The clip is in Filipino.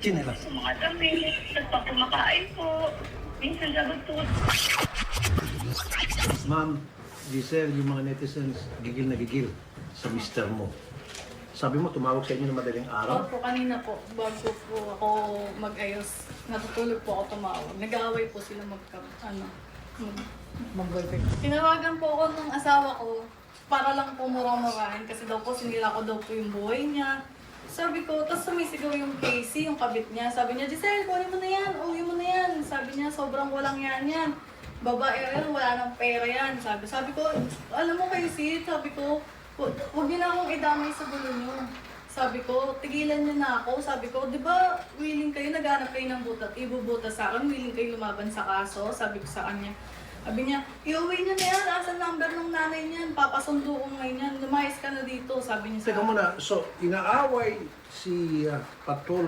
Chinelas. Sa mga damit, nagpapamakain po. Minsan sagot po. Ma'am, Giselle, yung mga netizens gigil na gigil sa mister mo. Sabi mo, tumawag sa inyo ng madaling araw? Opo, kanina po, bago po ako mag-ayos, natutulog po ako tumawag. Nag-aaway po sila mag-boyfriend. Tinawagan po ako ng asawa ko para lang po mura-murahin kasi daw po sinira ko daw po yung buhay niya. Sabi ko, tapos sumisigaw yung Casey, yung kabit niya. Sabi niya, Giselle, kunin mo na yan, uwi mo na yan. Sabi niya, sobrang walang yan. Babae yan, wala nang pera yan. Sabi ko, alam mo Casey, sabi ko, huwag niyo na akong idamay sa gulo niyo. Sabi ko, tigilan niyo na ako. Sabi ko, di ba willing kayo, naghanap kayo ng butat, ibubuta sa akin, willing kayo lumaban sa kaso. Sabi ko sa kanya. Sabi niya, iuwi niya na yan, asan number ng nanay niyan, papasundo ko ngayon yan, lumayas ka na dito, sabi niya sa Teka muna, so inaaway si Patrol